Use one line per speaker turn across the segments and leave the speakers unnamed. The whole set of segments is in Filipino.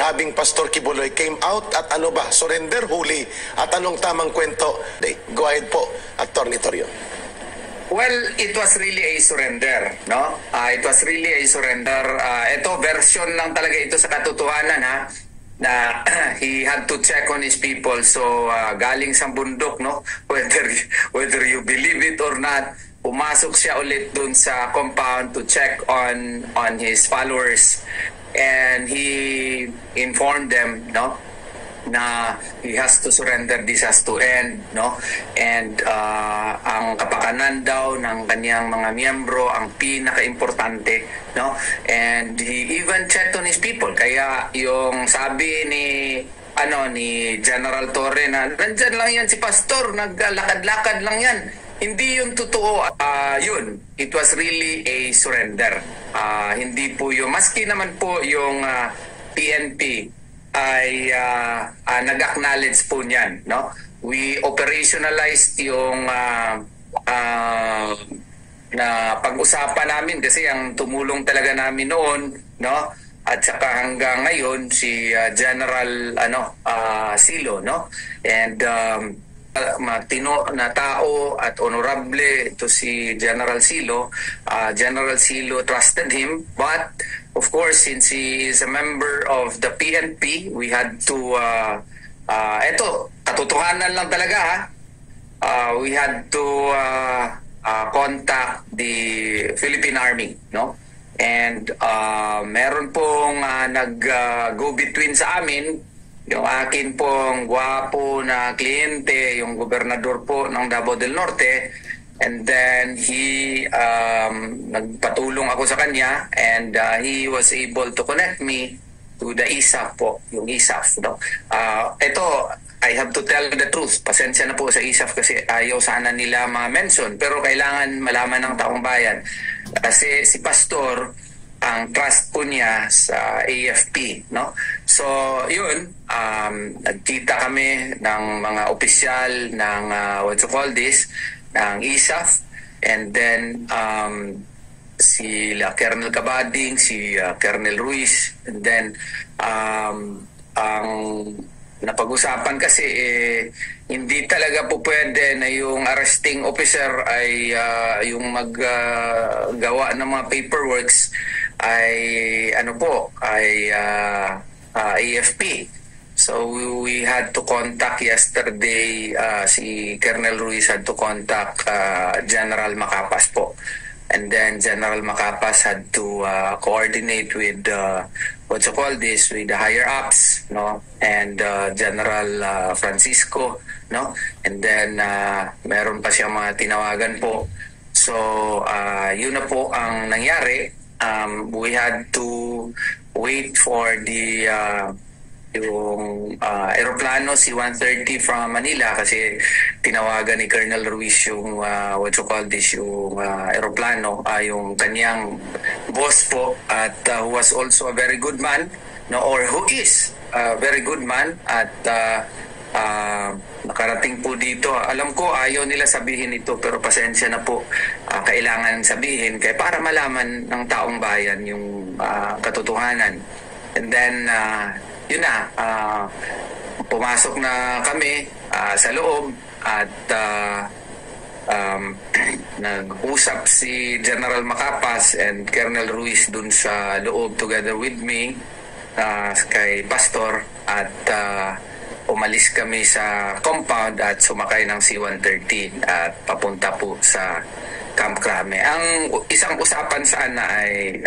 having Pastor Kibuloy came out at ano ba, surrender, huli, at anong tamang kwento? Go ahead po, Attorney Torrio.
Well, it was really a surrender, no? It was really a surrender. Ito, version lang talaga ito sa katotohanan, ha? Na he had to check on his people. So, galing sa bundok, no? Whether you believe it or not, pumasok siya ulit dun sa compound to check on his followers. And he informed them, no? Na he has to surrender, this has to end, no? And ang kapakanan daw ng kanyang mga miyembro ang pinaka-importante, no? And he even checked on his people. Kaya yung sabi ni General Torre na nandyan lang yan si Pastor, naglalakad-lakad lang yan. Hindi yung totoo. Yun, it was really a surrender. Hindi po yung, maski naman po yung PNP ay nag-acknowledge po niyan, no? We operationalized yung na pag-usapan namin kasi ang tumulong talaga namin noon, no? At saka hanggang ngayon si General Silo, no? And matino na tao at honorable to si General Silo. General Silo trusted him, but of course, since he is a member of the PNP, we had to, eto, katotohanan lang talaga, ha? We had to contact the Philippine Army, no? And meron pong nag-go-between sa amin, yung akin pong gwapo na kliyente, yung gobernador po ng Davao del Norte. And then he nagpatulong ako sa kanya, and he was able to connect me to the ISAF po, yung ISAF, no? Ito, I have to tell the truth. Pasensya na po sa ISAF kasi ayaw sana nila ma-mention, pero kailangan malaman ng taong bayan. Kasi si Pastor, ang trust po niya sa AFP, no? So, yun, nagkita kami ng mga opisyal ng what you call this, ng ISAF, and then sila Colonel Cabading, si Colonel Ruiz, and then ang napag-usapan kasi hindi talaga po pwede na yung arresting officer ay yung maggawa ng mga paperworks ay AFP. So we had to contact yesterday, si Colonel Ruiz had to contact General Macapas po. And then General Macapas had to coordinate with what you call this, with the higher ups, no? And General Francisco, no? And then meron pa siyang mga tinawagan po. So yun na po ang nangyari. We had to wait for the yung aeroplano C-130 from Manila kasi tinawagan ni Colonel Ruiz yung what you call this, yung aeroplano, yung kanyang boss po, at who was also a very good man, no, or who is a very good man, at nakarating po dito. Alam ko ayaw nila sabihin ito, pero pasensya na po, kailangan sabihin kaya para malaman ng taong bayan yung katotohanan. And then yun na, pumasok na kami sa loob, at nag-usap si General Macapas and Colonel Ruiz dun sa loob together with me, kay Pastor, at umalis kami sa compound at sumakay ng C-130 at papunta po sa Camp Crame. Ang isang usapan sana ay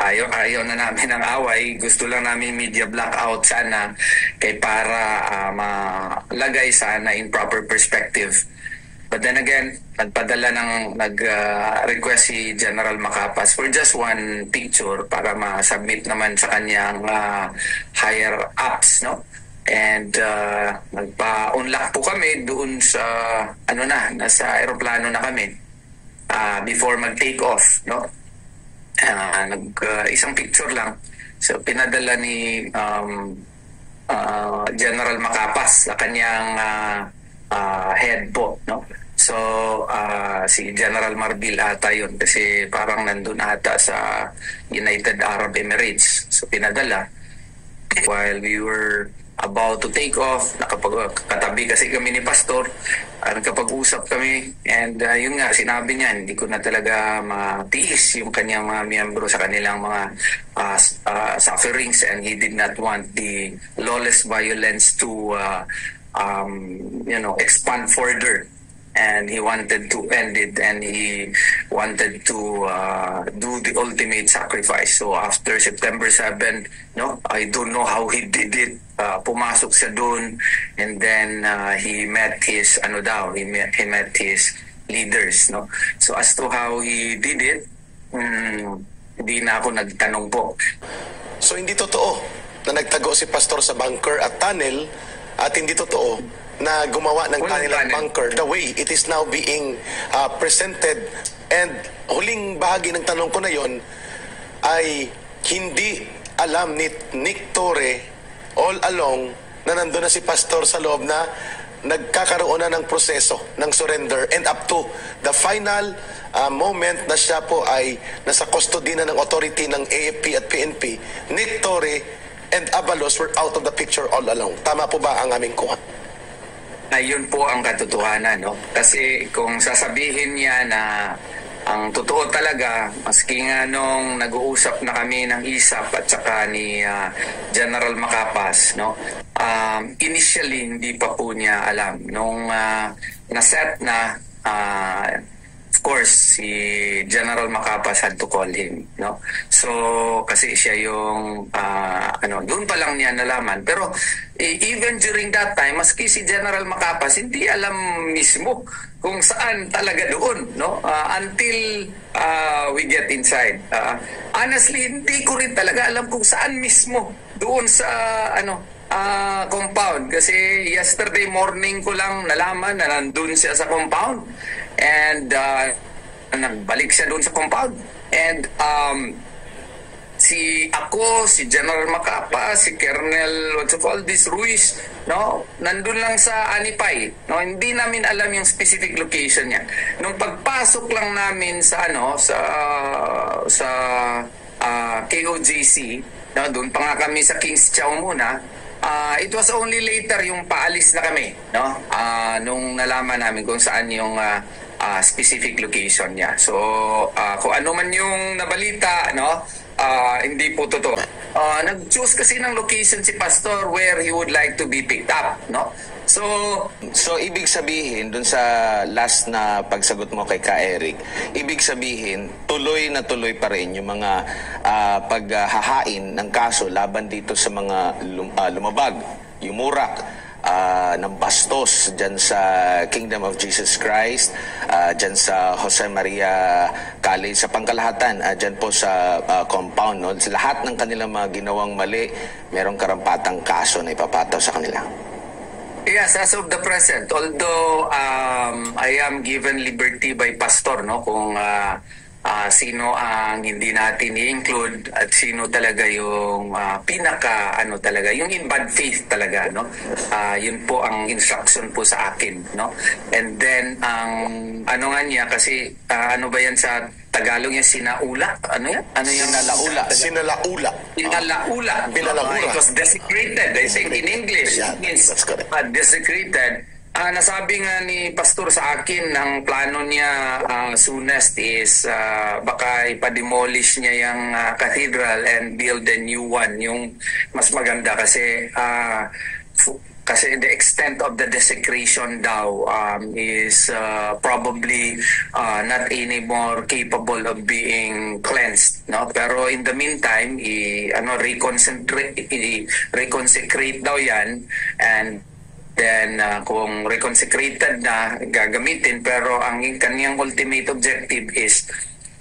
ayaw na namin ng away. Gusto lang namin media blackout sana kay para malagay sana in proper perspective. But then again, nag-request si General Macapas for just one picture para ma-submit naman sa kanyang higher ups, no? And nagpa-unlock po kami doon sa nasa aeroplano na kami before mag-take off, no? Isang picture lang. So pinadala ni General Macapas sa kanyang head po, no? So si General Marbil ata yun kasi parang nandun ata sa United Arab Emirates. So pinadala. while we were about to take off, katabi kasi kami ni Pastor, nagkapag-usap kami, and yun nga, sinabi niya, hindi ko na talaga matiis yung kanyang mga miyembro sa kanilang mga sufferings, and he did not want the lawless violence to expand further. And he wanted to end it, and he wanted to do the ultimate sacrifice. So after September 7, I don't know how he did it. Pumasok siya doon, and then he met his he met his leaders, no. So as to how he did it, hindi na ako nagtanong po.
So hindi totoo na nagtago si Pastor sa bunker at tunnel, at hindi totoo na gumawa ng kanilang bunker the way it is now being presented. And huling bahagi ng tanong ko na yon ay hindi alam ni Nick Torre all along na nandun na si Pastor sa loob, na nagkakaroon na ng proseso ng surrender, and up to the final moment na siya po ay nasa custody na ng authority ng AFP at PNP, Nick Torre and Abalos were out of the picture all along. Tama po ba ang aming kuha?
Ayun po ang katotohanan, no? Kasi kung sasabihin niya na ang totoo talaga, maski nga nung nag-uusap na kami ng ISAP at saka ni General Macapas, no? Initially, hindi pa po niya alam. Nung naset na, of course, si General Macapas had to call him, no? So, kasi siya yung, doon pa lang niya nalaman. Pero, even during that time, maski si General Macapas, hindi alam mismo kung saan talaga doon, no? Until we get inside. Honestly, hindi ko rin talaga alam kung saan mismo doon sa, compound. Kasi yesterday morning ko lang nalaman na nandun siya sa compound. And nagbalik siya doon sa compound. And si General Macapa, si Colonel Ruiz, no, nandun lang sa Anipay, no, hindi namin alam yung specific location niya. Nung pagpasok lang namin sa KOJC, no, doon pa nga kami sa King's Chow muna. It was only later yung paalis na kami, no, nung nalaman namin kung saan yung specific location niya. So kung ano man yung nabalita, no, hindi po totoo. Nag-choose kasi ng location si Pastor where he would like to be picked up, no?
So ibig sabihin dun sa last na pagsagot mo kay Ka Eric, ibig sabihin tuloy na tuloy pa rin yung mga paghahain ng kaso laban dito sa mga lumabag, yumurak ng bastos dyan sa Kingdom of Jesus Christ, dyan sa Jose Maria College, sa pangkalahatan, dyan po sa compound, no? Lahat ng kanilang mga ginawang mali, merong karampatang kaso na ipapataw sa kanila.
Yes, as of the present, although I am given liberty by Pastor, no, kung sino ang hindi natin i-include at sino talaga yung talaga, yung in bad faith talaga, no? Yun po ang instruction po sa akin, no? And then ang nga niya kasi ano ba yan sa Tagalog niya, sinaula? Ano yan? Ano yung
Sinalaula.
It was desecrated, I think, in English.
Yeah, that's correct.
Desecrated. Nasabi nga ni Pastor sa akin, ang plano niya soonest is baka ipademolish niya yung cathedral and build a new one, yung mas maganda kasi the extent of the desecration daw is probably not anymore capable of being cleansed, no? Pero in the meantime, reconsecrate daw yan, and then kung reconsecrated na, gagamitin, pero ang kanyang ultimate objective is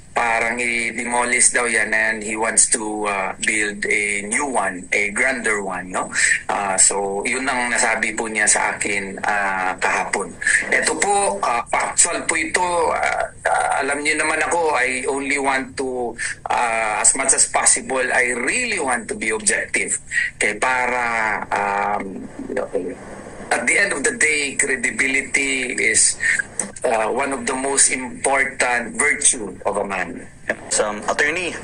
parang i-demolish daw yan, and he wants to build a new one, a grander one, no? So yun ang nasabi po niya sa akin kahapon. Ito po, factual po ito. Alam niyo naman ako, I only want to as much as possible, I really want to be objective, kaya para at the end of the day, credibility is one of the most important virtue of a man.
So, attorney,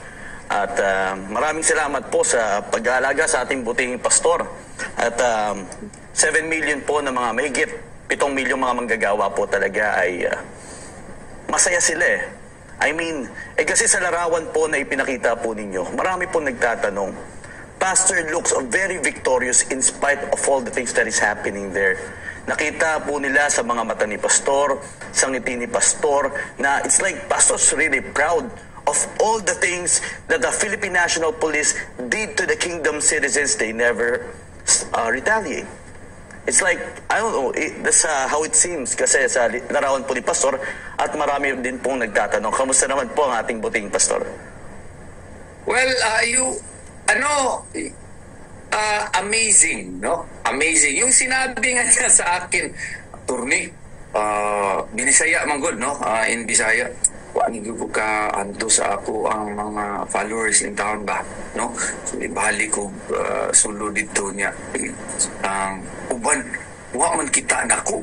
At maraming salamat po sa pag-aalaga sa ating butihing pastor. At 7 million po na mga mahigit 7 milyong mga manggagawa po talaga ay masaya sila eh. I mean, kasi sa larawan po na ipinakita po ninyo, marami po nagtatanong, Pastor looks very victorious in spite of all the things that is happening there. Nakita po nila sa mga mata ni Pastor, sa ngiti ni Pastor, na it's like Pastor's really proud of all the things that the Philippine National Police did to the kingdom citizens. They never retaliate. It's like, I don't know, that's how it seems kasi sa larawan po ni Pastor at marami din pong nagtatanong. Kamusta naman po ang ating buting Pastor?
Well, amazing, no? Amazing. Yung sinabi nga niya sa akin, Attorney, binisaya manggod, no? In Bisaya. Hindi ko ka anto sa ako ang mga followers in town ba, no? So, ibali ko sulo dito niya. Ang uban, wa man kita na ko.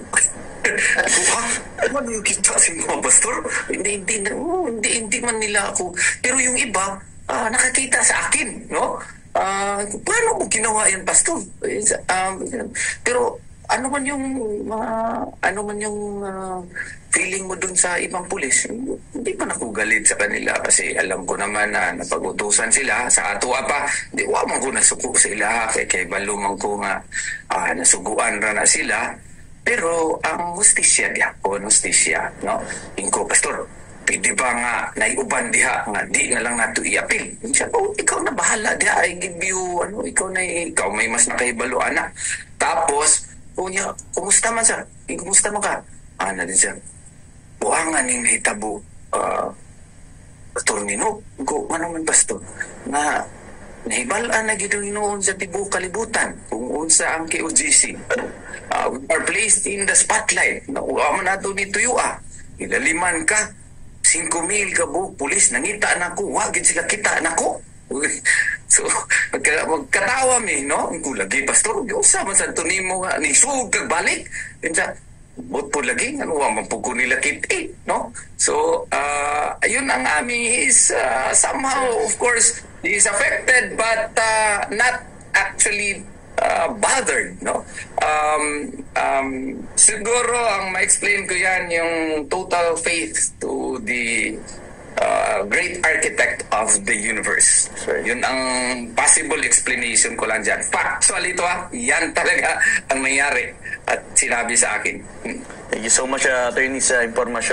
Ano yung kita sa mga pastor? Hindi man nila ako. Pero yung iba, nakakita sa akin, no? Paano mo ginawa yan, pastor? Pero ano man yung feeling mo dun sa ibang pulis, hindi pa ako galit sa kanila kasi alam ko naman na napag-utusan sila sa ato pa, di wa man ko nasuko sila kay balo man ko nga nasuguan ra na sila. Pero ang hustisya no? Ingko, pastor, pwede ba nga naiuban diha nga di na lang nato i-appeal? Siya, ikaw na bahala diha, I give you ikaw may mas nakahibalo ana. Tapos kunya, kumusta man siya? Kumusta man ka? Na din siya. Buangan ning nahitabo Pastor Nino, ano man pastor na nahibalaan na gid noon sa tibuok kalibutan kung unsa ang KOGC. We are placed in the spotlight. Nakuha man nato ni tuyua. Ilaliman ka 5,000 ka buok pulis nangita nako, wa gid sila kita nako. So magkatawa mi, no? Kung lagi pastor, usa man sa tunimo nga ni sug kag balik. Kinsa bot po lagi ano wa man pug nila kit no? So ayun ang ami is somehow of course he is affected but not actually bothered, no? Siguro ang ma-explain ko yan yung total faith to the great architect of the universe.
Right.
Yun ang possible explanation ko lang dyan. Factual ito yan talaga ang nangyari at sinabi sa akin.
Thank you so much, Attorney, sa informasyon.